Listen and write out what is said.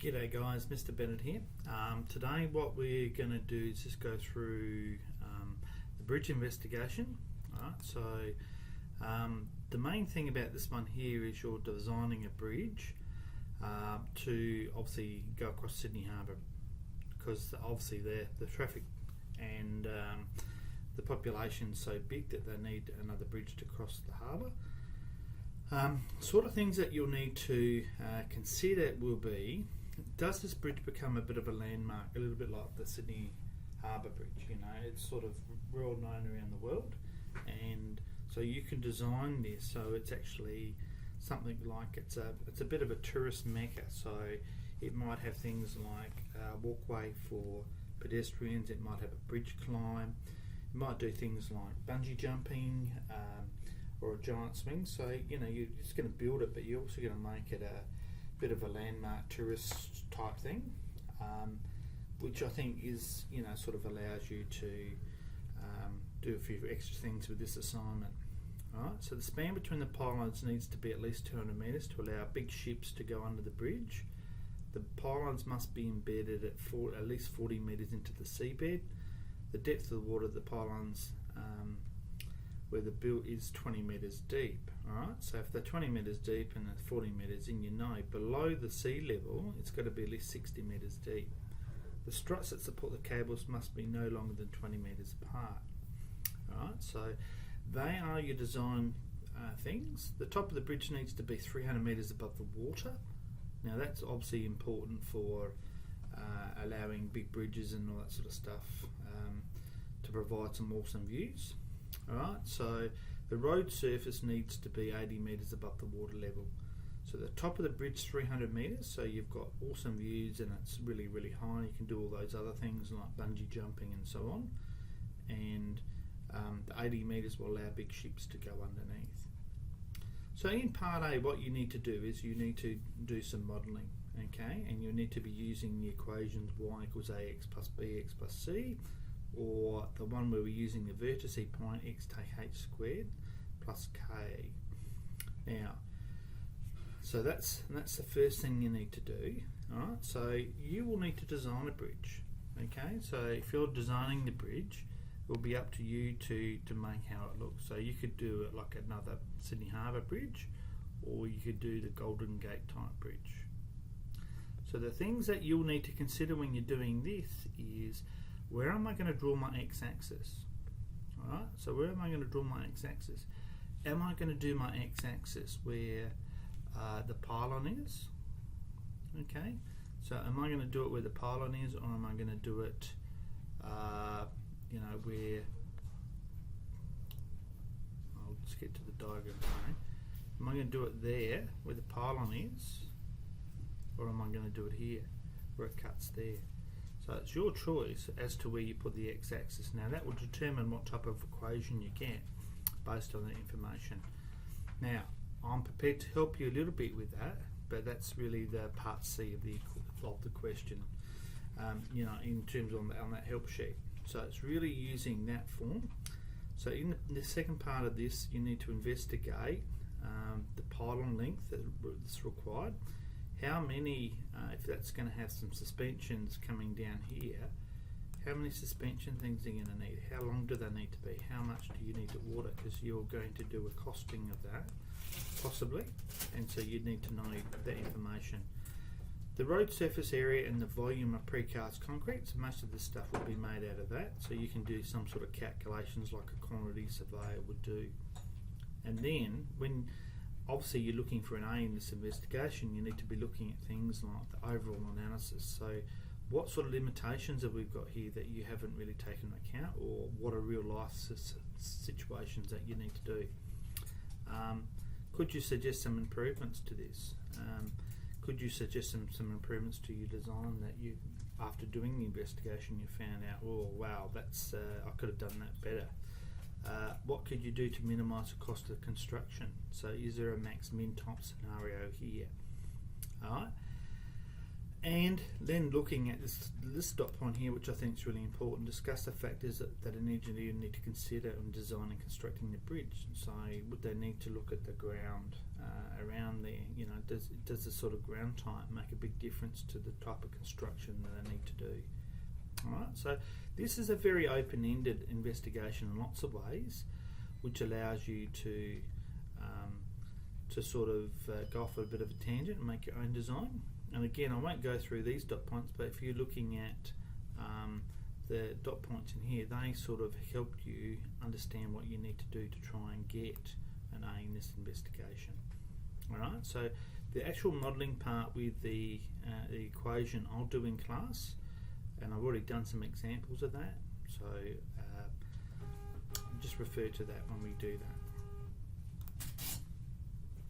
G'day guys, Mr. Bennett here. Today what we're going to do is just go through the bridge investigation. Alright, so the main thing about this one here is you're designing a bridge to obviously go across Sydney Harbour, because obviously the traffic and the population's so big that they need another bridge to cross the harbour. Sort of things that you'll need to consider will be, does this bridge become a bit of a landmark, a little bit like the Sydney Harbour Bridge? You know, it's sort of well known around the world, and so you can design this so it's actually something like it's a bit of a tourist mecca. So it might have things like a walkway for pedestrians, it might have a bridge climb, it might do things like bungee jumping, or a giant swing. So you know, you're just going to build it, but you're also going to make it a bit of a landmark tourist type thing, which I think is, you know, sort of allows you to do a few extra things with this assignment. Alright, so the span between the pylons needs to be at least 200 metres to allow big ships to go under the bridge. The pylons must be embedded at least 40 metres into the seabed. The depth of the water of the pylons where the build is 20 metres deep. Alright, so if they're 20 metres deep and they're 40 metres in, you know below the sea level it's got to be at least 60 metres deep. The struts that support the cables must be no longer than 20 metres apart. Alright, so they are your design things. The top of the bridge needs to be 300 metres above the water. Now that's obviously important for allowing big bridges and all that sort of stuff to provide some awesome views. Alright, so the road surface needs to be 80 metres above the water level. So the top of the bridge 300 metres, so you've got awesome views and it's really, really high. You can do all those other things like bungee jumping and so on. And the 80 metres will allow big ships to go underneath. So in part A, what you need to do is you need to do some modelling, okay? And you need to be using the equations y equals ax plus bx plus c, or the one where we're using the vertice point x take h squared plus k. Now, so that's the first thing you need to do. Alright, so you will need to design a bridge. Okay, so if you're designing the bridge, it will be up to you to make how it looks. So you could do it like another Sydney Harbour Bridge, or you could do the Golden Gate type bridge. So the things that you'll need to consider when you're doing this is, where am I going to draw my x-axis? Alright, so where am I going to draw my x-axis? Am I going to do my x-axis where the pylon is? Okay, so am I going to do it where the pylon is, or am I going to do it you know, where, I'll just get to the diagram. Am I going to do it there where the pylon is, or am I going to do it here where it cuts there? So it's your choice as to where you put the x-axis. Now that will determine what type of equation you get based on that information. Now I'm prepared to help you a little bit with that, but that's really the part C of the question, you know, in terms on that help sheet. So it's really using that form. So in the second part of this, you need to investigate the pylon length that's required. How many, if that's going to have some suspensions coming down here, how many suspension things are you going to need? How long do they need to be? How much do you need to order? Because you're going to do a costing of that, possibly, and so you need to know that information. The road surface area and the volume of precast concrete, so most of this stuff will be made out of that, so you can do some sort of calculations like a quantity surveyor would do. And then, when obviously you're looking for an A in this investigation, you need to be looking at things like the overall analysis. So what sort of limitations have we got here that you haven't really taken into account, or what are real life situations that you need to do? Could you suggest some improvements to this? Could you suggest some improvements to your design that you, after doing the investigation, you found out, oh wow, that's I could have done that better. What could you do to minimise the cost of construction? So is there a max min top scenario here? Alright. And And then looking at this dot point here, which I think is really important, discuss the factors that an engineer need to consider when designing and constructing the bridge. So would they need to look at the ground around there? You know, does the sort of ground type make a big difference to the type of construction that they need to do? Alright, so this is a very open-ended investigation in lots of ways, which allows you to sort of go off a bit of a tangent and make your own design. And again, I won't go through these dot points, but if you're looking at the dot points in here, they sort of help you understand what you need to do to try and get an A in this investigation. Alright, so the actual modelling part with the equation I'll do in class, and I've already done some examples of that, so just refer to that when we do that.